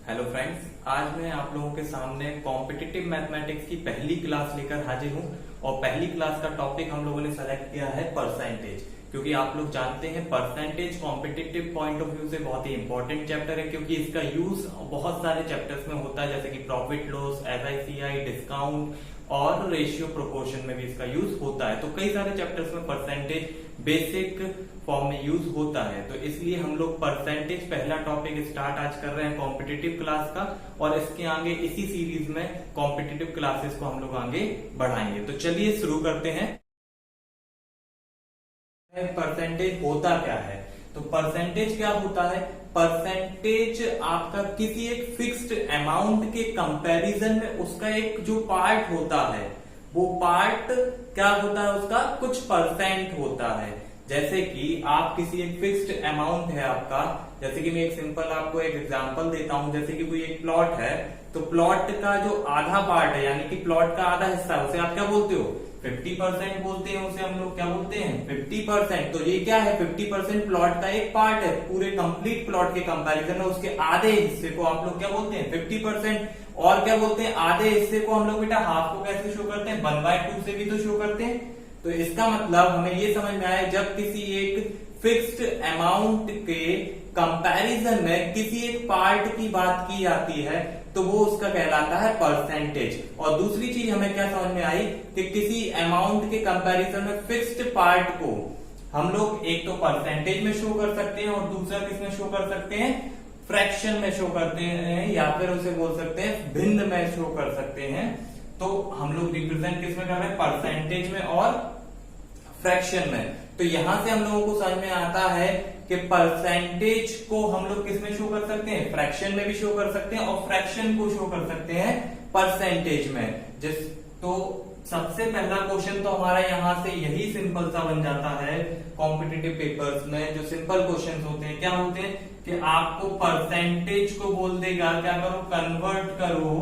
Hello friends, आज मैं आप लोगों के सामने कॉम्पिटिटिव मैथमेटिक्स की पहली क्लास लेकर हाजिर हूं। और पहली क्लास का टॉपिक हम लोगों ने सेलेक्ट किया है परसेंटेज, क्योंकि आप लोग जानते हैं percentage competitive point of view से बहुत ही इंपॉर्टेंट चैप्टर है, क्योंकि इसका यूज बहुत सारे चैप्टर्स में होता है, जैसे कि प्रॉफिट लॉस, एसआईसीआई, डिस्काउंट और रेशियो प्रोपोर्शन में भी इसका यूज होता है। तो कई सारे चैप्टर्स में परसेंटेज बेसिक फॉर्म में यूज होता है, तो इसलिए हम लोग परसेंटेज पहला टॉपिक स्टार्ट आज कर रहे हैं कॉम्पिटिटिव क्लास का। और इसके आगे इसी सीरीज में कॉम्पिटिटिव क्लासेस को हम लोग आगे बढ़ाएंगे। तो चलिए शुरू करते हैं। परसेंटेज होता क्या है? तो परसेंटेज क्या होता है? परसेंटेज आपका किसी एक फिक्स्ड अमाउंट के कंपैरिजन में उसका एक जो पार्ट होता है, वो पार्ट क्या होता है? उसका कुछ परसेंट होता है। जैसे कि आप किसी एक फिक्स्ड अमाउंट है आपका, जैसे कि मैं एक सिंपल आपको एक एग्जांपल देता हूं। जैसे कि कोई एक प्लॉट है, तो प्लॉट का जो आधा पार्ट है, यानी कि प्लॉट का आधा हिस्सा, उसे आप क्या बोलते हो? 50% बोलते हैं। उसे हम लोग क्या बोलते हैं? 50%। तो ये क्या है? 50% प्लॉट का एक पार्ट है। पूरे कंप्लीट प्लॉट के कंपैरिजन में उसके आधे हिस्से को आप लोग क्या बोलते हैं? 50%। और क्या बोलते हैं? आधे हिस्से को हम लोग बेटा हाफ को कैसे शो करते हैं? 1/2 से भी तो शो करते हैं। तो इसका मतलब हमें ये समझ में आया, जब किसी एक फिक्स्ड अमाउंट के कंपैरिजन में किसी एक पार्ट की बात की जाती है, तो वो उसका कहलाता है परसेंटेज। और दूसरी चीज हमें क्या समझ में आई कि किसी अमाउंट के कंपैरिजन में फिक्स्ड पार्ट को हम लोग एक तो परसेंटेज में शो कर सकते हैं, और दूसरा किसमें शो कर सकते हैं? फ्रैक्शन में शो करते हैं, या फिर उसे बोल सकते हैं भिन्न में शो कर सकते हैं। तो हम लोग रिप्रेजेंट किसमें कर रहे हैं? परसेंटेज में और फ्रैक्शन में। तो यहां से हम लोगों को समझ में आता है कि परसेंटेज को हम लोग किसमें शो कर सकते हैं? फ्रैक्शन में भी शो कर सकते हैं, और फ्रैक्शन को शो कर सकते हैं परसेंटेज में। तो सबसे पहला क्वेश्चन तो हमारा यहां से यही सिंपल सा बन जाता है। कॉम्पिटिटिव पेपर्स में जो सिंपल क्वेश्चंस होते हैं, क्या होते हैं कि आपको परसेंटेज को बोल देगा क्या करो? कन्वर्ट करो।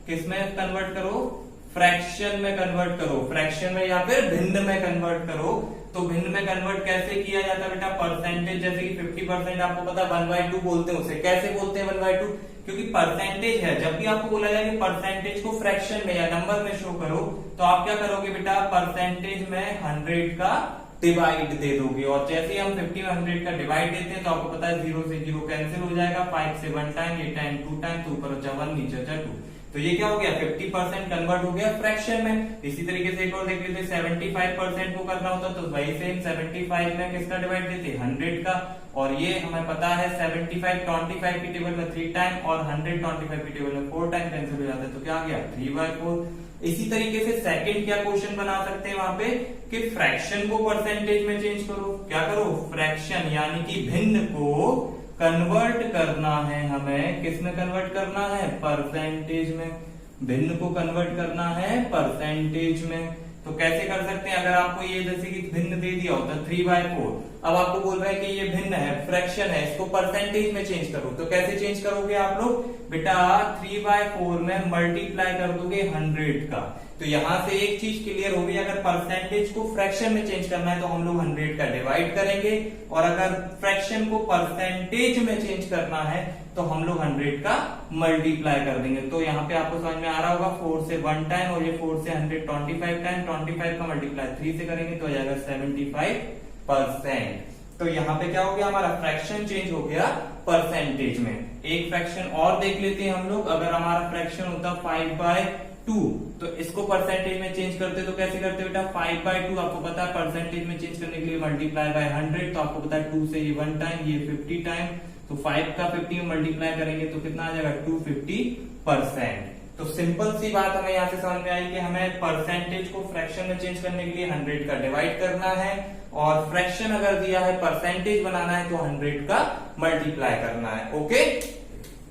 किसमें कन्वर्ट करो? फ्रैक्शन में कन्वर्ट करो। फ्रैक्शन में या फिर भिन्न में कन्वर्ट करो। तो भिन्न में कन्वर्ट कैसे किया जाता है बेटा? परसेंटेज, जैसे कि 50% आपको पता है 1/2 बोलते हैं उसे। कैसे बोलते हैं 1/2? क्योंकि परसेंटेज है। जब भी आपको बोला जाए कि परसेंटेज को फ्रैक्शन में या नंबर में शो करो, तो आप क्या करोगे बेटा? परसेंटेज में 100 का डिवाइड दे दोगे। और जैसे ही हम 50 में 100 का डिवाइड देते हैं, तो आपको पता है 0 से 0 कैंसिल हो जाएगा, 5 से 1 टाइम, ये टाइम 2 टाइम, तो ऊपर 1 नीचे 2। तो ये क्या हो गया? 50% कन्वर्ट हो गया फ्रैक्शन में। इसी तरीके से एक और देख लेते, 75% को करना होता तो वही सेम 75 में किसका डिवाइड देते? 100 का। और ये हमें पता है 75 25 की टेबल में 3 टाइम, और 100 25 की टेबल में 4 टाइम कैंसिल हो जाता है, तो क्या आ गया? 3/4। इसी तरीके से सेकंड क्या क्वेश्चन बना सकते हैं वहां पे कि फ्रैक्शन को परसेंटेज में चेंज करो। क्या करो? फ्रैक्शन यानी कि भिन्न को कन्वर्ट करना है हमें। किसमें कन्वर्ट करना है? परसेंटेज में। भिन्न को कन्वर्ट करना है परसेंटेज में। तो कैसे कर सकते हैं? अगर आपको ये जैसे कि भिन्न दे दिया होता 3/4, अब आपको बोल रहा है कि ये भिन्न है, फ्रैक्शन है, इसको परसेंटेज में चेंज करो। तो कैसे चेंज करोगे आप लोग? बेटा 3/4 में मल्टीप्लाई कर दोगे 100 का। तो यहां से एक चीज क्लियर होगी, अगर परसेंटेज को फ्रैक्शन में चेंज करना है तो हम लोग 100 का डिवाइड करेंगे, और अगर फ्रैक्शन को परसेंटेज में चेंज करना है तो हम लोग 100 का मल्टीप्लाई कर देंगे। तो यहाँ पे आपको समझ में आ रहा होगा, 4 से 1 टाइम, और ये 4 से 100 25 टाइम, 25 का मल्टीप्लाई 3 से करेंगे तो आ जाएगा 75%। तो यहाँ पे क्या हो गया? हमारा फ्रैक्शन चेंज हो गया परसेंटेज में। एक फ्रैक्शन और देख लेते हैं हम लोग। अगर हमारा फ्रैक्शन होता 5/2, तो इसको परसेंटेज में चेंज करते तो कैसे करते बेटा? 5/2 आपको पता है परसेंटेज में चेंज करने के लिए मल्टीप्लाई बाय 100, तो आपको पता है 2 से ये 1 टाइम, ये 50 टाइम, तो 5 का 50 में मल्टीप्लाई करेंगे तो कितना आ जाएगा? 250%। तो सिंपल सी बात हमें यहाँ से समझ में आई कि हमें परसेंटेज को फ्रैक्शन में चेंज करने के लिए 100 का डिवाइड करना है, और फ्रैक्शन अगर दिया है परसेंटेज बनाना है तो 100 का मल्टीप्लाई करना है। ओके,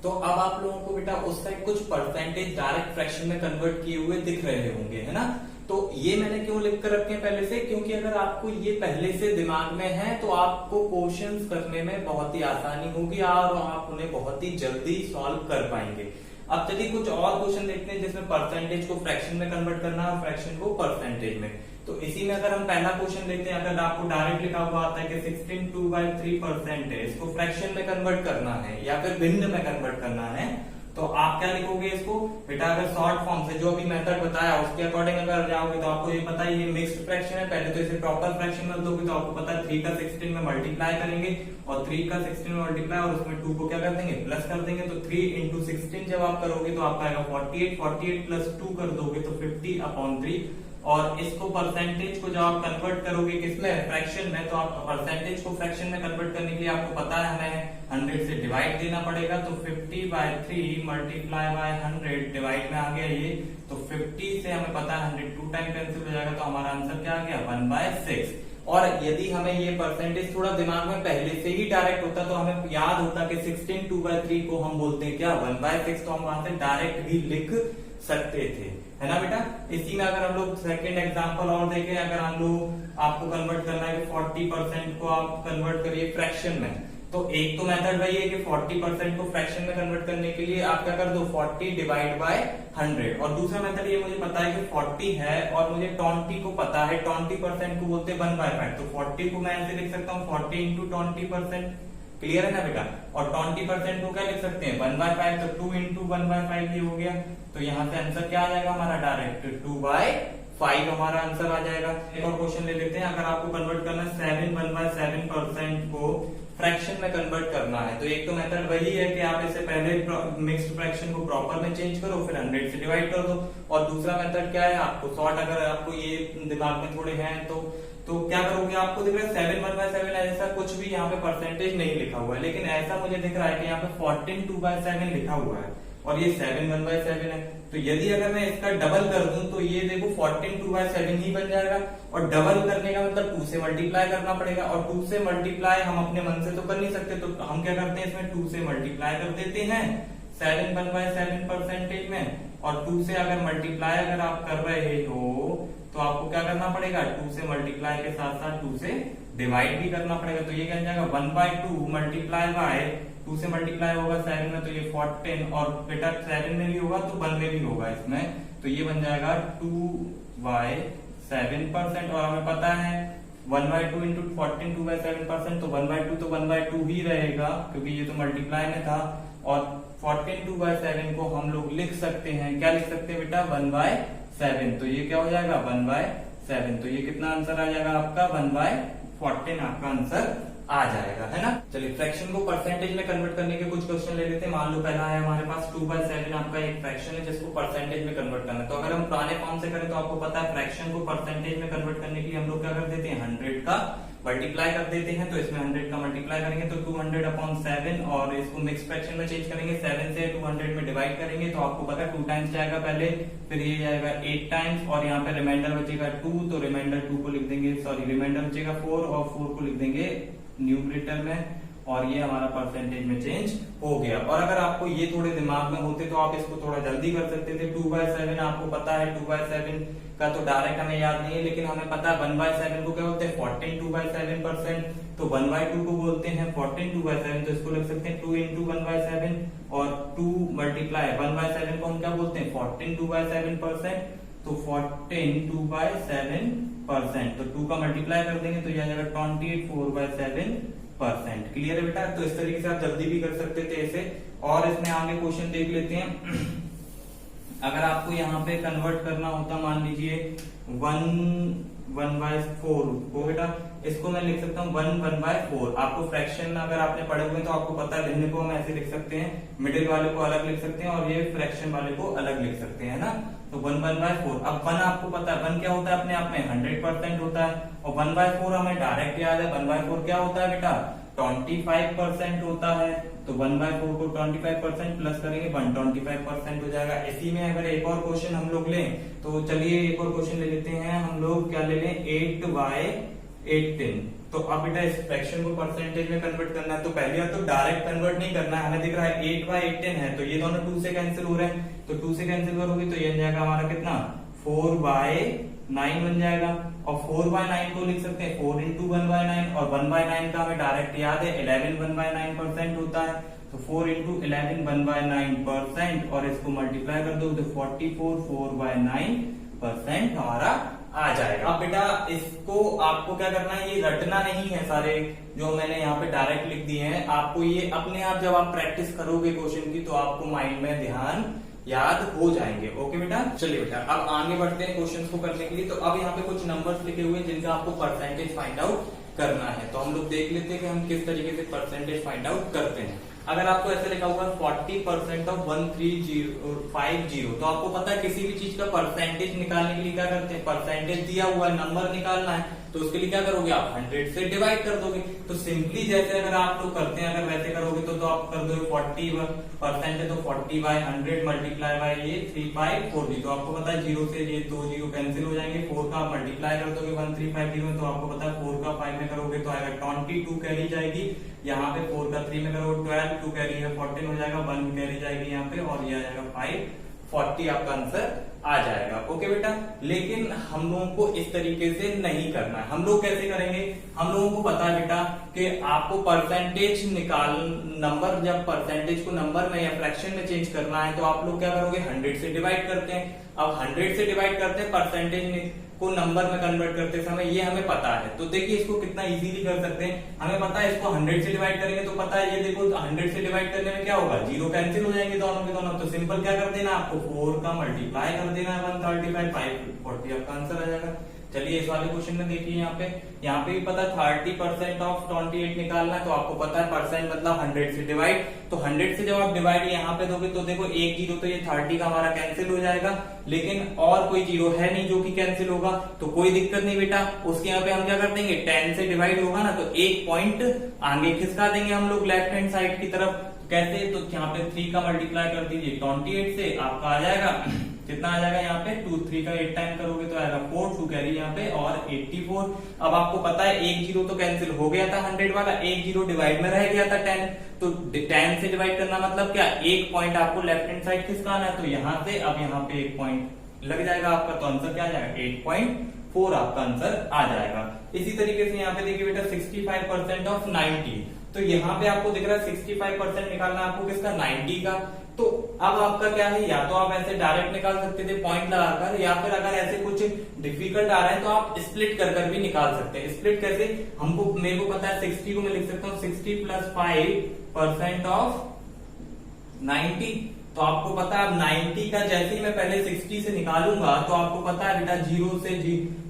तो अब आप लोगों को बेटा उस साइड कुछ परसेंटेज डायरेक्ट फ्रैक्शन में कन्वर्ट किए हुए दिख रहे होंगे, है ना? तो ये मैंने क्यों लिख कर रखे हैं पहले से? क्योंकि अगर आपको ये पहले से दिमाग में है तो आपको क्वेश्चंस करने में बहुत ही आसानी होगी, और आप उन्हें बहुत ही जल्दी सॉल्व कर पाएंगे। अब चलिए कुछ और क्वेश्चन देखते हैं जिसमें परसेंटेज को फ्रैक्शन में कन्वर्ट करना है और फ्रैक्शन को परसेंटेज में। तो इसी में अगर हम पहला क्वेश्चन देखते हैं, अगर आपको डायरेक्ट लिखा हुआ आता है कि 16 2/3% है, इसको फ्रैक्शन में कन्वर्ट करना है या फिर भिन्न में कन्वर्ट करना है, क्या लिखोगे इसको बेटा, अगर शॉर्ट फॉर्म से जो अभी मेथड बताया उसके अकॉर्डिंग अगर जाओगे तो आपको ये पता है ये मिक्स्ड फ्रैक्शन है। पहले तो इसे प्रॉपर फ्रैक्शन में दोगे तो आपको पता है 3 का 16 में मल्टीप्लाई करेंगे और 3 का 16 में मल्टीप्लाई और उसमें 2 को क्या कर देंगे प्लस कर देंगे। तो 3 इंटू 16 जब आप करोगे तो आपका आएगा 48, 48 प्लस 2 कर दोगे तो 50/3। और इसको परसेंटेज को जब आप कन्वर्ट करोगे किसमें फ्रैक्शन में, तो आप परसेंटेज को फ्रैक्शन में कन्वर्ट करने के लिए आपको पता है हमें 100 से डिवाइड देना पड़ेगा। तो 50/3 मल्टीप्लाई बाय 100 डिवाइड में आ गया ये, तो 50 से हमें पता है 100 2 टाइम कैंसिल हो जाएगा, तो हमारा आंसर क्या आ गया 1/6। और यदि हमें ये परसेंटेज थोड़ा दिमाग में पहले से ही डायरेक्ट होता तो हमें याद होता कि 16 2/3 को हम बोलते हैं क्या 1/6, तो हम वहां से डायरेक्ट भी लिख सकते थे, है ना बेटा। इसी में अगर हम लोग सेकंड एग्जांपल और देखें, अगर हम लोग आपको कन्वर्ट करना है कि 40% को आप कन्वर्ट करिए फ्रैक्शन में, तो एक तो मेथड वही है कि 40% को फ्रैक्शन में कन्वर्ट करने के लिए आप क्या कर दो 40 डिवाइड बाय 100। और दूसरा मेथड ये मुझे पता है कि 40 है और मुझे 20 को पता है 20% को बोलते हैं 1/5, तो 40 को मैं ऐसे लिख सकता हूँ 40 इंटू 20%। क्लियर है ना बेटा। और 20% को क्या लिख सकते हैं 1/5, तो 2 इंटू 1/5 ये हो गया। तो यहाँ से आंसर क्या आ जाएगा हमारा डायरेक्ट 2/5 हमारा आंसर आ जाएगा। एक और क्वेश्चन ले लेते हैं, अगर आपको कन्वर्ट करना है 7 1/7% को फ्रैक्शन में कन्वर्ट करना है, तो एक तो मेथड वही है कि आप इससे पहले मिक्स्ड फ्रैक्शन को प्रॉपर में चेंज करो फिर 100 से डिवाइड कर दो। और दूसरा मेथड क्या है, आपको शॉर्ट अगर आपको ये दिमाग में थोड़े हैं तो क्या करोगे, आपको दिख रहा है 7 1/7 ऐसा कुछ भी यहाँ पे परसेंटेज नहीं लिखा हुआ है, लेकिन ऐसा मुझे दिख रहा है कि यहाँ पे 14 2/7 लिखा हुआ है और ये 7 1/7 है। तो यदि अगर मैं इसका डबल कर दूं तो ये देखो 14 2/7 ही बन जाएगा। और डबल करने का मतलब 2 से मल्टीप्लाई करना पड़ेगा, और 2 से मल्टीप्लाई हम अपने मन से तो कर नहीं सकते, तो हम क्या करते हैं इसमें 2 से मल्टीप्लाई कर देते हैं 7 1/7 परसेंटेज में। और 2 से अगर मल्टीप्लाई अगर आप कर रहे हो तो आपको क्या करना पड़ेगा 2 से मल्टीप्लाई के साथ साथ 2 से डिवाइड भी करना पड़ेगा। तो ये क्या जाएगा 1/2 मल्टीप्लाई बाय 2 से मल्टीप्लाई होगा 7 में, तो ये 14 और बेटा 7 में भी होगा तो 1 में भी होगा इसमें, तो ये बन जाएगा 2/7%। और हमें पता है 1/2 इंटू 14 2/7%, तो 1/2 तो 1/2 ही रहेगा क्योंकि ये तो मल्टीप्लाई में था। और 14 2/7 को हम लोग लिख सकते हैं, क्या लिख सकते हैं बेटा 1/7, तो ये क्या हो जाएगा 1/7। तो ये कितना आंसर आ जाएगा आपका 1/14 आपका आंसर आ जाएगा, है ना। चलिए फ्रैक्शन को परसेंटेज में कन्वर्ट करने के कुछ क्वेश्चन ले लेते हैं। मान लो पहला है हमारे पास 2/7 आपका एक फ्रैक्शन है जिसको परसेंटेज में कन्वर्ट करना है। तो अगर हम पुराने फॉर्म से करें तो आपको पता है फ्रैक्शन को परसेंटेज में कन्वर्ट करने के लिए हम लोग क्या कर देते हैं 100 का मल्टीप्लाई कर देते हैं। तो इसमें 100 का मल्टीप्लाई करेंगे तो 200/7 और इसको मिक्स फ्रैक्शन में चेंज करेंगे 7 से 200 में डिवाइड करेंगे तो आपको पता है 2 टाइम्स जाएगा पहले, फिर ये जाएगा 8 टाइम्स और यहाँ पे रिमाइंडर बचेगा 2, तो रिमाइंडर 2 को लिख देंगे, सॉरी रिमाइंडर बचेगा 4 और 4 को लिख देंगे न्यूमरेटर में, और ये हमारा परसेंटेज में चेंज हो गया। और अगर आपको ये थोड़े दिमाग में होते तो आप इसको थोड़ा जल्दी कर सकते थे। 2/7 आपको पता है 2/7 का तो डायरेक्ट हमें याद नहीं है, लेकिन हमें पता है 1/7 को क्या बोलते हैं 14 2/7%, तो 1/2 को बोलते हैं 14 2/7, तो इसको लिख सकते हैं 2 इंटू 1/7 और 2 मल्टीप्लाई 1/7 को हम क्या बोलते हैं 14 2/7%, तो 14 2/7%, तो 2 का मल्टीप्लाई कर देंगे तो यह जाएगा 28 4/7%। क्लियर है बेटा। तो इस तरीके से आप जल्दी भी कर सकते थे ऐसे। और इसमें आगे क्वेश्चन देख लेते हैं। अगर आपको यहाँ पे कन्वर्ट करना होता मान लीजिए 1/4 को बेटा, इसको मैं लिख सकता हूँ 1/4। आपको फ्रैक्शन अगर आपने पढ़े हुए तो आपको पता है भिन्न को हम ऐसे लिख सकते हैं, मिडिल वाले को अलग लिख सकते हैं और ये फ्रैक्शन वाले को अलग लिख सकते हैं ना। तो 1/4। अब 1 आपको पता है 1 क्या होता है अपने आप में 100% होता है, और 1/4 हमें डायरेक्ट याद है 1/4 क्या होता है बेटा 25% होता है। तो 1/4 को 25% प्लस करेंगे 125% हो जाएगा। इसी में अगर एक और क्वेश्चन हम लोग लें तो चलिए एक और क्वेश्चन ले लेते हैं हम लोग, क्या ले लें 8/18। तो अब बेटा इस फ्रैक्शन को परसेंटेज में कन्वर्ट करना है, तो पहले तो डायरेक्ट कन्वर्ट नहीं करना है, हमें दिख रहा है 8/18 है तो ये दोनों 2 से कैंसिल हो रहे हैं, तो 2 से कैंसिल करोगे तो ये जाएगा हमारा कितना 4/9 बन जाएगा। और 4/9 को लिख सकते हैं 4 इंटू 1/9 और 1/9 का हमें डायरेक्ट याद है 11 1/9% होता है, तो 4 इंटू 11 1/9% और इसको मल्टीप्लाई कर दो तो 44 4/9% हमारा आ जाएगा। अब बेटा इसको आपको क्या करना है, ये रटना नहीं है सारे जो मैंने यहाँ पे डायरेक्ट लिख दिए हैं, आपको ये अपने आप जब आप प्रैक्टिस करोगे क्वेश्चन की तो आपको माइंड में ध्यान याद हो जाएंगे। ओके बेटा, चलिए बेटा अब आगे बढ़ते हैं क्वेश्चंस को करने के लिए। तो अब यहाँ पे कुछ नंबर्स लिखे हुए हैं जिनका आपको परसेंटेज फाइंड आउट करना है। तो हम लोग देख लेते हैं कि हम किस तरीके से परसेंटेज फाइंड आउट करते हैं। अगर आपको ऐसे लिखा होगा 40% ऑफ 1350, तो आपको पता है किसी भी चीज का परसेंटेज निकालने के लिए क्या करते हैं, परसेंटेज दिया हुआ है, नंबर निकालना है, तो उसके लिए क्या करोगे आप 100 से डिवाइड कर दोगे। तो सिंपली जैसे अगर आप लोग करते हैं अगर वैसे करोगे तो आप कर दोगे 40% है तो 40/100 मल्टीप्लाई बाय ये 3/4। तो आपको पता है 0 से ये 2 0 कैंसिल हो जाएंगे, 4 का मल्टीप्लाई कर दोगे 1350 में तो आपको पता है 4 का 5 में करोगे तो आएगा 22 कैरी जाएगी, यहाँ पे 4 का 3 में करोगे 12, 2 कैरी है 14 हो जाएगा, 1 कैरी जाएगी यहाँ पे और ये आ जाएगा 540 आपका आंसर आ जाएगा। ओके बेटा, लेकिन हम लोगों को इस तरीके से नहीं करना है। हम लोग कैसे करेंगे, हम लोगों को पता है बेटा कि आपको परसेंटेज निकाल नंबर जब परसेंटेज को नंबर में या फ्रैक्शन में चेंज करना है तो आप लोग क्या करोगे 100 से डिवाइड करते हैं। अब 100 से डिवाइड करते हैं परसेंटेज को नंबर में कन्वर्ट करते समय, ये हमें पता है। तो देखिए इसको कितना इजीली कर सकते हैं, हमें पता है इसको 100 से डिवाइड करेंगे तो पता है ये देखो 100 से डिवाइड करने में क्या होगा, 0 कैंसिल हो जाएंगे दोनों के दोनों। तो सिंपल क्या कर देना, आपको 4 का मल्टीप्लाई कर देना है 135 540 आपका आंसर आ जाएगा। चलिए इस वाले क्वेश्चन में देखिए यहाँ पे भी पता है 30% ऑफ 28 निकालना है, तो आपको पता है परसेंट मतलब 100 से डिवाइड। तो 100 से जब आप डिवाइड यहाँ पे दोगे तो देखो एक जीरो तो ये 30 का हमारा कैंसिल हो जाएगा, लेकिन और कोई जीरो है नहीं जो कि कैंसिल होगा, तो कोई दिक्कत नहीं बेटा। उसके यहाँ पे हम क्या कर देंगे 10 से डिवाइड होगा ना तो एक पॉइंट आगे खिसका देंगे हम लोग लेफ्ट हैंड साइड की तरफ। कैसे, तो यहाँ पे 3 का मल्टीप्लाई कर दीजिए 28 से, आपका आ जाएगा कितना आ जाएगा यहाँ पे 2 3 का 8 टाइम करोगे तो आएगा 4, 2 कैरी यहाँ पे और 84। अब आपको पता है एक जीरो तो कैंसिल हो गया था 100 वाला, एक जीरो डिवाइड में रह गया था 10, तो 10 से डिवाइड करना मतलब क्या, एक पॉइंट आपको लेफ्ट हैंड साइड खिसकाना है। तो यहाँ से अब यहाँ पे एक पॉइंट लग जाएगा आपका, तो आंसर क्या आ जाएगा 8.4 आपका आंसर आ जाएगा। इसी तरीके से यहाँ पे देखिए बेटा 65% ऑफ 90, तो यहाँ पे आपको दिख रहा है 65% निकालना आपको किसका 90 का। तो अब आपका क्या है, या तो आप ऐसे डायरेक्ट निकाल सकते थे पॉइंट लगाकर, या फिर अगर ऐसे कुछ डिफिकल्ट आ रहा है तो आप स्प्लिट कर भी निकाल सकते हैं। स्प्लिट कैसे, हमको मेरे को पता है 60 को मैं लिख सकता हूँ 60 + 5% ऑफ 90। तो आपको पता है अब 90 का जैसे ही मैं पहले 60 से निकालूंगा तो आपको पता है बेटा 0 से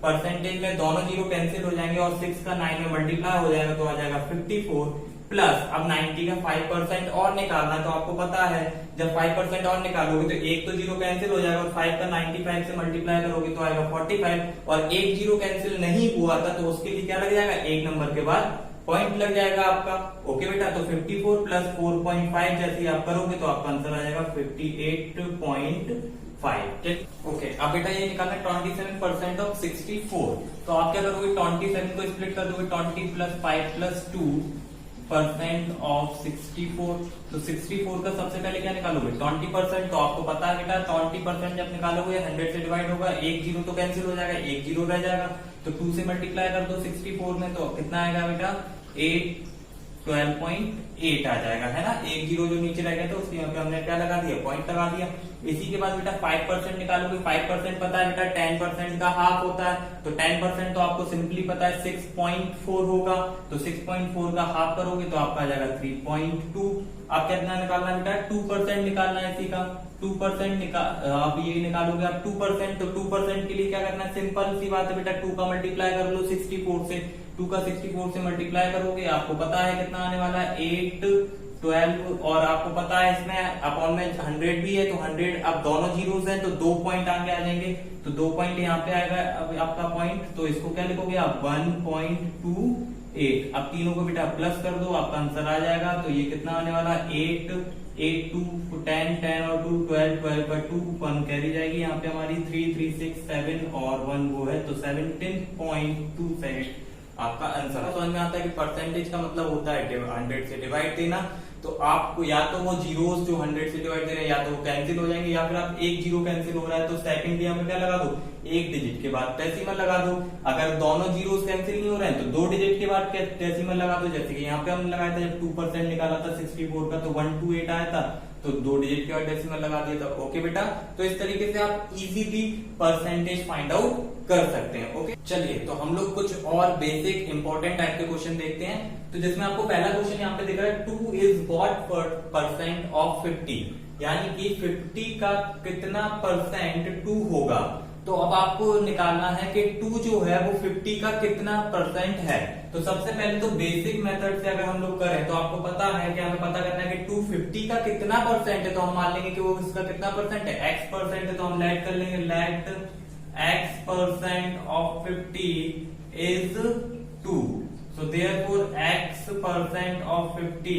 परसेंटेज में दोनों जीरो कैंसिल हो जाएंगे और 6 का 9 में मल्टीप्लाई हो जाएगा तो आ जाएगा 54 प्लस अब 90 का 5% और निकालना, तो आपको पता है जब 5% और निकालोगे तो एक तो जीरो कैंसिल हो जाएगा और 5 का 95 से मल्टीप्लाई करोगे तो आएगा 45 और एक जीरो कैंसिल नहीं हुआ था तो उसके लिए क्या लग जाएगा, एक नंबर के बाद पॉइंट लग जाएगा आपका। ओके बेटा, तो 54 + 4.5 जैसे आप करोगे तो आपका आंसर आ जाएगा 58.5। ओके, अब बेटा ये निकालना 27% ऑफ 64, तो आप क्या करोगे 27 को स्प्लिट कर दोगे 20 + 5 + 2% ऑफ 64। तो 64 का सबसे पहले क्या निकालोगे 20%, तो आपको पता है बेटा 20% जब निकालोगे 100 से डिवाइड होगा, एक जीरो तो कैंसिल हो जाएगा, एक जीरो रह जाएगा, तो 2 से मल्टीप्लाई कर दो 64 में तो कितना आएगा बेटा 12.8 आ जाएगा, है ना। एक जीरो जो नीचे रह गया था उसके यहाँ पे हमने क्या लगा दिया, पॉइंट लगा दिया। इसी के बाद बेटा 5% निकालोगे, 5% पता है बेटा 10% का हाफ होता है, तो 10% तो आपको सिंपली पता है 6.4 होगा, तो 6.4 का हाफ करोगे तो आपका आ जाएगा 3.2। आप कितना निकालना है बेटा 2% निकालना है इसी का, 2% आप ये निकालोगे आप 2%, तो 2% के लिए क्या करना है, सिंपल सी बात है बेटा 2 का मल्टीप्लाई कर लो 64 से, 2 का 64 से मल्टीप्लाई करोगे आपको पता है कितना आने वाला है 8 12, और आपको पता है इसमें अपॉन में 100 भी है तो 100, अब दोनों जीरोस हैं तो 2 पॉइंट आगे आ जाएंगे, तो 2 पॉइंट यहाँ पे आएगा अब आपका पॉइंट, तो इसको क्या लिखोगे आप 1.28। अब तीनों को बेटा प्लस कर दो आपका आंसर आ जाएगा, तो ये कितना आने वाला 8 8 2 10 10 और 2 12 12/2 1 कैरी जाएगी, यहाँ पे हमारी 3 3 6 7 और 1 वो है, तो 17.27 आपका आंसर। समझ में आता है कि परसेंटेज का मतलब होता है 100 से डिवाइड देना, तो आपको या तो वो जीरोस जो 100 से डिवाइड दे रहे हैं या तो वो कैंसिल हो जाएंगे, या फिर आप एक जीरो कैंसिल हो रहा है तो सेकंड यहाँ पे क्या लगा दो, एक डिजिट के बाद डेसिमल लगा दो। अगर दोनों जीरोस कैंसिल नहीं हो रहे हैं तो 2 डिजिट के बाद डेसिमल लगा दो, जैसे कि यहाँ पे हमने लगाया था जब 2% निकाला था 64 का तो 128 आया था, तो 2 डिजिट के बाद डेसिमल लगा दिया था। ओके बेटा, तो इस तरीके से आप इजीली परसेंटेज फाइंड आउट कर सकते हैं। ओके, चलिए तो हम लोग कुछ और बेसिक इंपॉर्टेंट टाइप के क्वेश्चन देखते हैं। तो जिसमें आपको पहला क्वेश्चन यहाँ पे दिख रहा है 2 इज व्हाट परसेंट ऑफ 50, यानी कि 50 का कितना परसेंट 2 होगा। तो अब आपको निकालना है कि 2 जो है वो 50 का कितना परसेंट है। तो सबसे पहले तो बेसिक मेथड से अगर हम लोग करें तो आपको पता है कि हमें पता करना है कि 2 50 का कितना परसेंट है। तो हम मान लेंगे कि वो इसका कितना परसेंट है, x परसेंट है। तो हम लेट कर लेंगे, let x percent of 50 is 2। So therefore x percent of 50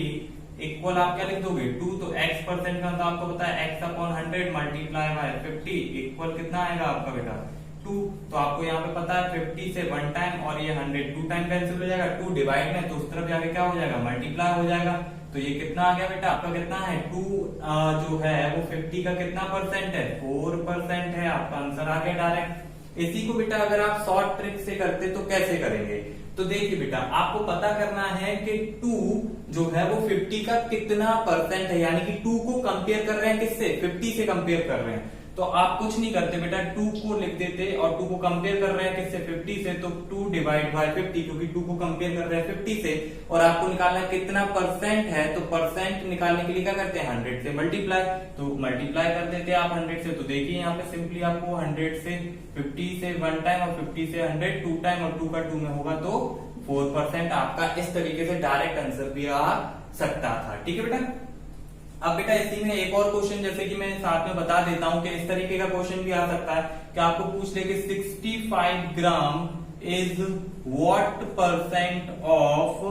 equal आप क्या लिख दोगे 2। तो x परसेंट का तो आपको पता है x upon 100 multiply by 50 equal कितना आएगा आपका बेटा 2। तो आपको यहाँ पे पता है 50 से 1 टाइम और ये 100 2 टाइम कैंसिल हो जाएगा, 2 डिवाइड में तो उस तरफ जाके क्या हो जाएगा मल्टीप्लाई हो जाएगा। तो ये कितना आ गया बेटा आपका, कितना है 2 जो है वो 50 का कितना परसेंट है 4% है। आपका आंसर आ गया डायरेक्ट। इसी को बेटा अगर आप शॉर्ट ट्रिक से करते तो कैसे करेंगे, तो देखिए बेटा आपको पता करना है कि 2 जो है वो 50 का कितना परसेंट है, यानी कि 2 को कंपेयर कर रहे हैं किससे, 50 से कंपेयर कर रहे हैं। तो आप कुछ नहीं करते बेटा, 2 को लिख देते और 2 को कंपेयर कर रहे हैं किससे 50 से, तो 2 डिवाइड बाय 50, क्योंकि 2 को कंपेयर कर रहे हैं 50 से और आपको निकालना है कितना परसेंट है। तो परसेंट निकालने के लिए क्या करते हैं 100 से मल्टीप्लाई, तो मल्टीप्लाई कर देते हैं आप 100 से। तो देखिए यहाँ पे सिंपली आपको 100 से 50 से 1 टाइम और 50 से 100 2 टाइम और 2 का 2 में होगा तो 4% आपका इस तरीके से डायरेक्ट आंसर भी आ सकता था। ठीक है बेटा। अब बेटा इसी में एक और क्वेश्चन जैसे कि मैं साथ में बता देता हूं कि इस तरीके का क्वेश्चन भी आ सकता है कि आपको पूछ ले कि 65 gram is what percent of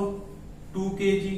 2 kg।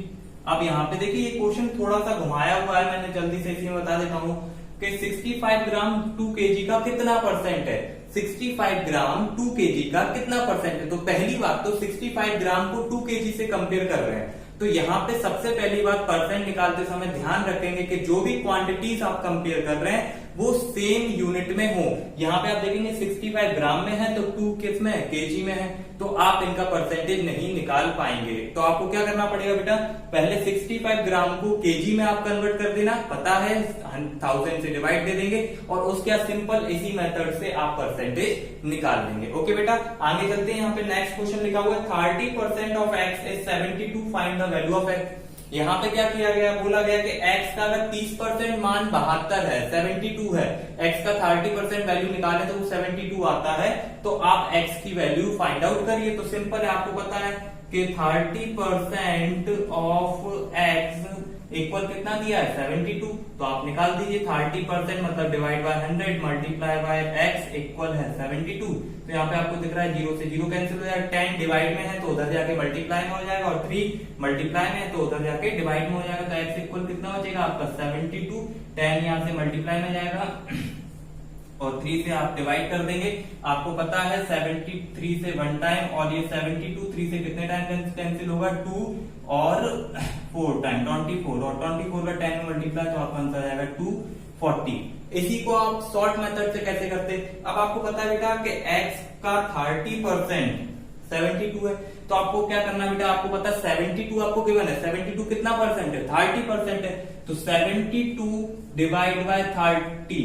अब यहाँ पे देखिए ये क्वेश्चन थोड़ा सा घुमाया हुआ है, मैंने जल्दी से इसी में बता देता हूं कि 65 ग्राम 2 kg का कितना परसेंट है। 65 ग्राम 2 kg का कितना परसेंट है। तो पहली बात तो 65 ग्राम को 2 kg से कंपेयर कर रहे हैं, तो यहाँ पे सबसे पहली बात परसेंट निकालते समय ध्यान रखेंगे कि जो भी क्वांटिटीज आप कंपेयर कर रहे हैं वो सेम यूनिट में हो। यहाँ पे आप देखेंगे 65 ग्राम में है तो 2 किस में है, केजी में है, तो आप इनका परसेंटेज नहीं निकाल पाएंगे। तो आपको क्या करना पड़ेगा बेटा, पहले 65 ग्राम को केजी में आप कन्वर्ट कर देना, पता है 1000 से डिवाइड दे देंगे और उसके बाद सिंपल इसी मेथड से आप परसेंटेज निकाल लेंगे। ओके बेटा, आगे चलते हैं। यहाँ पे नेक्स्ट क्वेश्चन लिखा हुआ है 30% of x is 72, find the value of x। यहाँ पे क्या किया गया, बोला गया कि x का अगर 30% मान 72 है, 72 है, x का 30% वैल्यू निकाले तो वो 72 आता है। तो आप x की वैल्यू फाइंड आउट करिए। तो सिंपल है, आपको पता है कि 30% ऑफ x इक्वल कितना दिया है 72। तो आप निकाल दीजिए 30% मतलब divide by 100 multiply by x equal है 72। तो यहाँ पे आपको दिख रहा है 0 से 0 कैंसिल हो जाएगा, 10 डिवाइड में है तो उधर जाके मल्टीप्लाई में हो जाएगा और 3 मल्टीप्लाई में है तो उधर जाके डिवाइड में हो जाएगा। तो x इक्वल कितना हो जाएगा आपका 72, 10 यहाँ से मल्टीप्लाई में जाएगा और 3 से आप डिवाइड कर देंगे। आपको पता है 73 से 1 टाइम और ये 72 3 से कितने टाइम कैंसिल होगा 2 और 4 टाइम 24 और 24 का 10 में मल्टीप्लाई तो आपका आंसर आ जाएगा 240। इसी को आप शॉर्ट मेथड से कैसे करते, अब आपको पता है बेटा कि x का 30% 72 है, तो आपको क्या करना बेटा, आपको पता है 72 आपको गिवन है, 72 कितना परसेंट है 30% है, तो 72 डिवाइड बाय 30,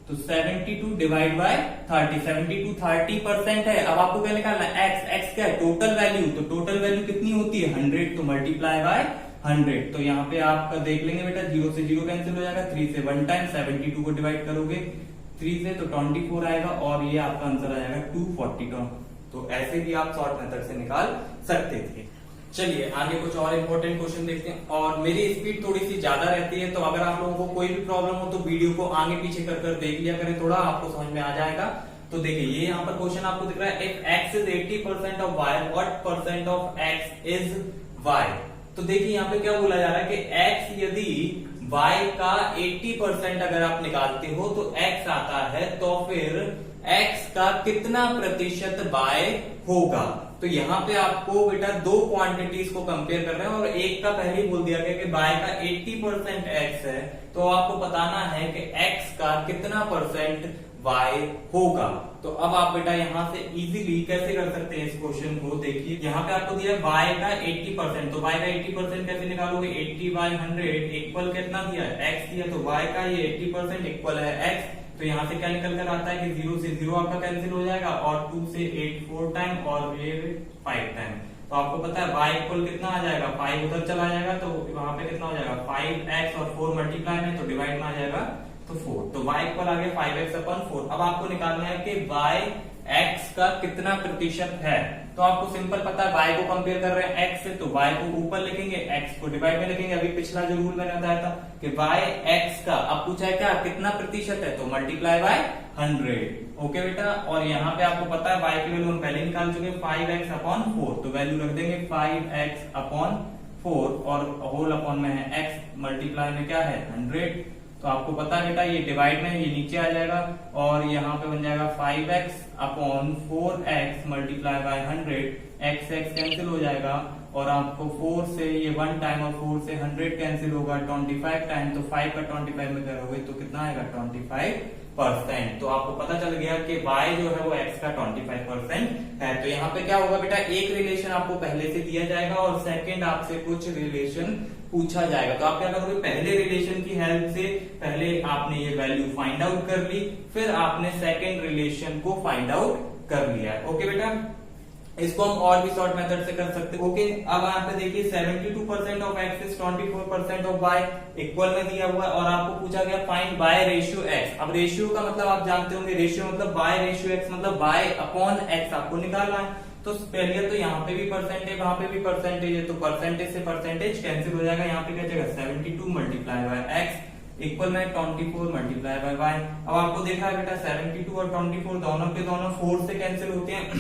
तो 72 डिवाइड बाय 30, 72 30% है। अब आपको क्या निकालना है x क्या है टोटल वैल्यू, तो टोटल वैल्यू कितनी होती है 100, तो मल्टीप्लाई बाय 100। तो यहाँ पे आप देख लेंगे बेटा 0 से 0 कैंसिल हो जाएगा, 3 से 1 टाइम 72 को डिवाइड करोगे 3 से तो 24 आएगा और ये आपका आंसर आ जाएगा 240। तो ऐसे भी आप शॉर्ट मेथड से निकाल सकते थे। चलिए आगे कुछ और इम्पोर्टेंट क्वेश्चन देखते हैं। और मेरी स्पीड थोड़ी सी ज्यादा रहती है, तो अगर आप लोगों को कोई भी प्रॉब्लम हो तो वीडियो को आगे पीछे कर देख लिया करें, थोड़ा आपको समझ में आ जाएगा। तो देखिए ये यहाँ पर क्वेश्चन आपको दिख रहा है, if x is 80% of y, what percent of x is y। तो देखिए यहाँ पे क्या बोला जा रहा है कि x यदि y का 80% अगर आप निकालते हो तो x आता है, तो फिर x का कितना प्रतिशत y होगा। तो यहाँ पे आपको बेटा दो क्वांटिटीज को कंपेयर कर रहे हैं और एक का पहले ही बोल दिया गया कि y का 80% x है, तो आपको बताना है कि x का कितना परसेंट y होगा। तो अब आप बेटा यहाँ से इजीली कैसे कर सकते हैं इस क्वेश्चन को, देखिए यहाँ पे आपको दिया है y का 80%, तो y का 80% कैसे निकालोगे, 80/100 इक्वल कितना दिया है, x दिया, तो y का ये 80% इक्वल है x। तो यहाँ से क्या निकल कर आता है कि 0 से 0 आपका कैंसिल हो जाएगा और 2 से 8 4 टाइम और ये 5 टाइम। तो आपको पता है y इक्वल कितना आ जाएगा, 5 उधर चला जाएगा तो वहां पे कितना हो जाएगा 5x और 4 मल्टीप्लाई में तो डिवाइड में आ जाएगा तो 4। तो y इक्वल आ गया 5x/4। अब आपको निकालना है कि y x का कितना प्रतिशत है। तो आपको सिंपल पता है y को कंपेयर कर रहे हैं x से, तो y को ऊपर लिखेंगे, x को डिवाइड में लिखेंगे। अभी पिछला जो रूल मैंने बताया था कि y x का अब पूछा है क्या कितना प्रतिशत है, तो मल्टीप्लाई बाय 100। ओके बेटा, और यहाँ पे आपको पता है y की वैल्यू हम पहले निकाल चुके 5x/4, तो वैल्यू रख देंगे 5x/4 और होल अपॉन में है x, मल्टीप्लाई में क्या है 100। तो आपको पता है बेटा ये डिवाइड में ये नीचे आ जाएगा और यहाँ पे बन जाएगा 5x/4x multiply by 100, x cancel हो जाएगा और आपको 4 से ये 1 टाइम और 4 से 100 कैंसिल होगा 25 टाइम, तो 5 का 25 में करोगे तो कितना आएगा 25%। तो आपको पता चल गया कि y जो है वो x का 25% है। तो यहाँ पे क्या होगा बेटा, एक रिलेशन आपको पहले से दिया जाएगा और सेकंड आपसे कुछ रिलेशन पूछा जाएगा। तो आप क्या करोगे, पहले रिलेशन की हेल्प से पहले आपने ये वैल्यू फाइंड आउट कर ली, फिर आपने सेकंड रिलेशन को फाइंड आउट कर लिया। ओके बेटा, इसको हम और भी शॉर्ट मेथड से कर सकते हैं। ओके, अब यहाँ पे देखिए 72% of x is 24% of y equal में दिया हुआ है और आपको पूछा गया फाइंड y रेशियो x। अब रेशियो का मतलब आप जानते होंगे, रेशियो मतलब y रेशियो x मतलब y/x आपको निकालना है। तो पहले तो यहाँ पे भी परसेंटेज, वहां पे भी परसेंटेज है, तो परसेंटेज से परसेंटेज कैंसिल हो जाएगा। यहाँ पे क्या जाएगा 72 मल्टीप्लाई बाय x इक्वल में 24 मल्टीप्लाई बाय y। अब आपको देखा है बेटा 72 और 24 दोनों के दोनों 4 से कैंसिल होते हैं।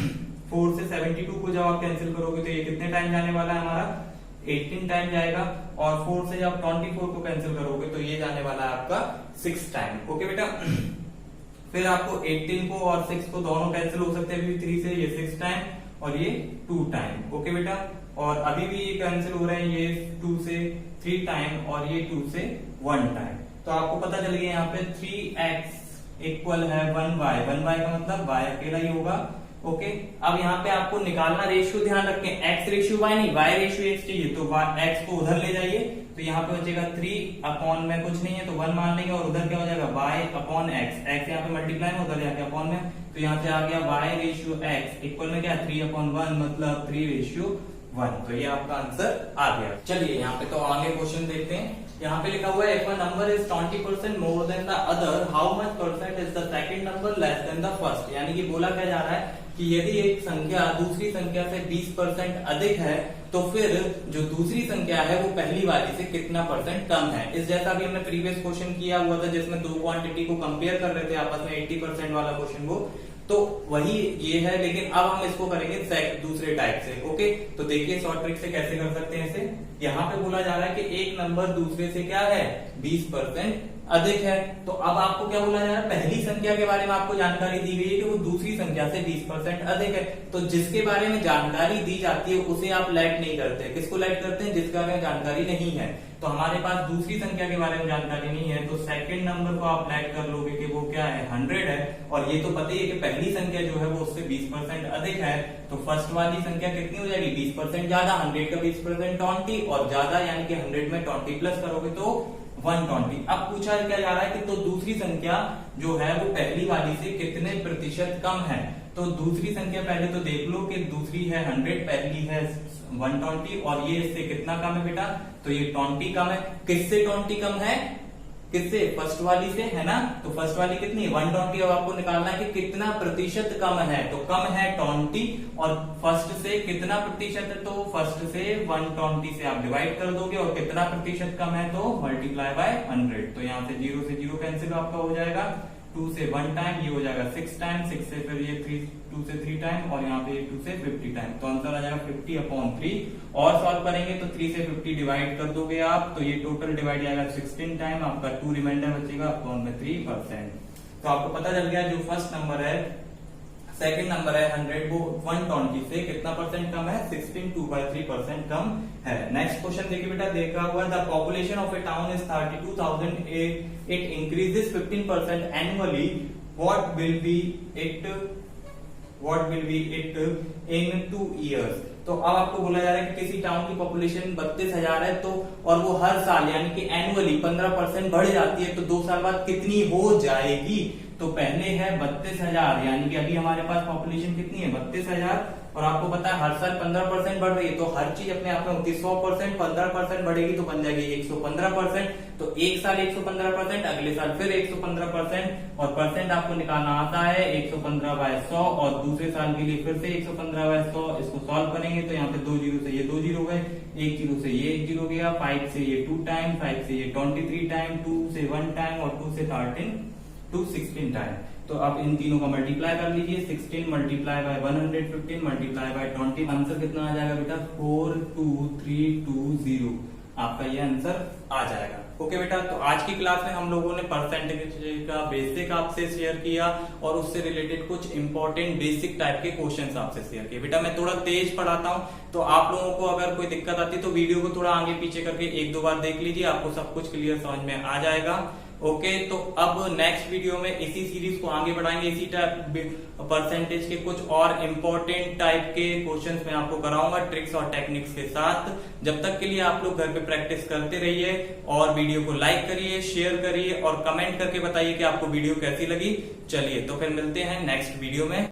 4 से 72 को जब आप कैंसिल करोगे तो ये कितने टाइम जाने वाला है हमारा 18 टाइम जाएगा और 4 से जब 24 को कैंसिल करोगे तो ये जाने वाला है आपका 6 टाइम। ओके बेटा, फिर आपको 18 को और 6 को दोनों कैंसिल हो सकते हैं, 3 से ये 6 टाइम और ये 2 टाइम। ओके बेटा, और अभी भी ये कैंसिल हो रहे हैं, ये 2 से 3 टाइम और ये 2 से 1 टाइम। तो आपको पता चल गया यहाँ पे 3x इक्वल है 1y। 1y का मतलब y अकेला ही होगा। ओके, अब यहाँ पे आपको निकालना रेशियो, ध्यान रखें x रेशियो y नहीं, y रेशियो x चाहिए। तो x को उधर ले जाइए तो यहाँ पे बचेगा 3 अपॉन में कुछ नहीं है तो 1 मान लेंगे और उधर क्या हो जाएगा y/x। x यहाँ पे मल्टीप्लाई में, उधर जाके अपॉन में, तो यहाँ से आ गया y रेशियो x इक्वल में क्या 3/1 मतलब 3:1। तो ये आपका आंसर आ गया। चलिए यहाँ पे तो आगे क्वेश्चन देखते हैं। यहाँ पे लिखा हुआ है if a number is 20% more than the other, how much percent is the second number less than the first. यानी कि बोला क्या जा रहा है कि यदि एक संख्या दूसरी संख्या से 20% अधिक है तो फिर जो दूसरी संख्या है वो पहली वाली से कितना परसेंट कम है। इस जैसा भी हमने प्रीवियस क्वेश्चन किया हुआ था जिसमें दो क्वांटिटी को कंपेयर कर रहे थे आपस में 80% वाला क्वेश्चन वो, तो वही ये है, लेकिन अब हम इसको करेंगे दूसरे टाइप से। ओके, तो देखिए शॉर्ट ट्रिक से कैसे कर सकते हैं इसे। यहाँ पे बोला जा रहा है कि एक नंबर दूसरे से क्या है 20% अधिक है। तो अब आपको क्या बोला जा रहा है, पहली संख्या के बारे में आपको जानकारी दी गई है कि वो दूसरी संख्या से 20% अधिक है। तो जिसके बारे में जानकारी दी जाती है उसे आप लेट नहीं करते। किसको लेट करते हैं, जिसके बारे में जानकारी नहीं है। तो हमारे पास दूसरी संख्या के बारे में जानकारी नहीं है तो सेकंड नंबर को आप लेट कर लोगे कि वो क्या है 100 है। और ये तो पता ही है कि पहली संख्या जो है वो उससे 20% अधिक है। तो फर्स्ट वाली संख्या कितनी हो जाएगी 20% ज्यादा, 100 का 20% 20 और ज्यादा यानी कि 100 में 20 प्लस करोगे तो 120। अब पूछा क्या जा रहा है कि तो दूसरी संख्या जो है वो पहली वाली से कितने प्रतिशत कम है। तो दूसरी संख्या पहले तो देख लो कि दूसरी है 100, पहली है 120 और ये इससे कितना कम है बेटा, तो ये 20 कम है। किससे 20 कम है, किससे, फर्स्ट वाली से, है ना। तो फर्स्ट वाली कितनी है 120। अब आपको निकालना है कि कितना प्रतिशत कम है, तो कम है 20 और फर्स्ट से कितना प्रतिशत है, तो फर्स्ट से 120 से आप डिवाइड कर दोगे और कितना प्रतिशत कम है तो मल्टीप्लाई बाय 100। तो यहाँ से 0 से 0 कैंसिल आपका हो जाएगा, 2 से 1 टाइम, ये हो जाएगा 6 टाइम, 6 से फिर ये 2 से 3 टाइम और यहाँ पे 2 से 50 टाइम। तो आंसर आ जाएगा 50/3। और सॉल्व करेंगे तो 3 से 50 डिवाइड कर दोगे आप तो ये टोटल डिवाइड आएगा 16 टाइम, आपका 2 रिमाइंडर बचेगा अपॉन में 3%। तो आपको पता चल गया जो फर्स्ट नंबर है, सेकंड नंबर है 100 वो 120 से कितना परसेंट कम है 16, 2/3% कम है। नेक्स्ट क्वेश्चन देखिए बेटा, देखा हुआ the population of A town is 32,000, it increases 15% annually what will be it in 2 years। तो अब आपको बोला जा रहा है कि किसी टाउन की पॉपुलेशन 32,000 है, तो और वो हर साल यानी कि एनुअली 15% बढ़ जाती है, तो 2 साल बाद कितनी हो जाएगी। तो पहले है 32,000, यानी कि अभी हमारे पास पॉपुलेशन कितनी है 32,000, और आपको पता है हर साल 15% बढ़ रही है, तो हर चीज अपने आप में होती है 100%, 15% बढ़ेगी तो बन जाएगी 115%। तो एक साल 115%, अगले साल फिर 115%, और परसेंट आपको निकालना आता है 115/100, और दूसरे साल के लिए फिर से 115/100। इसको सॉल्व करेंगे तो यहाँ पे 2 जीरो से ये 2 जीरो गए, 1 जीरो से ये 1 जीरो गया, 5 से ये 2 टाइम, 5 से ये 23 टाइम, 2 से 1 टाइम, और 2 से 13 to 16 टाइम। तो आप इन तीनों का मल्टीप्लाई कर लीजिए, 16 multiply by 115 multiply by 20, answer कितना आ जाएगा बेटा 42320, आपका ये आंसर आ जाएगा। ओके बेटा, तो आज की क्लास में हम लोगों ने परसेंटेज का बेसिक आपसे शेयर किया और उससे रिलेटेड कुछ इंपॉर्टेंट बेसिक टाइप के क्वेश्चंस आपसे शेयर किए। बेटा मैं थोड़ा तेज पढ़ाता हूं, तो आप लोगों को अगर कोई दिक्कत आती है तो वीडियो को थोड़ा आगे पीछे करके 1-2 बार देख लीजिए, आपको सब कुछ क्लियर समझ में आ जाएगा। ओके, तो अब नेक्स्ट वीडियो में इसी सीरीज को आगे बढ़ाएंगे, इसी टाइप परसेंटेज के कुछ और इम्पोर्टेंट टाइप के क्वेश्चंस मैं आपको कराऊंगा ट्रिक्स और टेक्निक्स के साथ। जब तक के लिए आप लोग घर पे प्रैक्टिस करते रहिए, और वीडियो को लाइक करिए, शेयर करिए और कमेंट करके बताइए कि आपको वीडियो कैसी लगी। चलिए तो फिर मिलते हैं नेक्स्ट वीडियो में।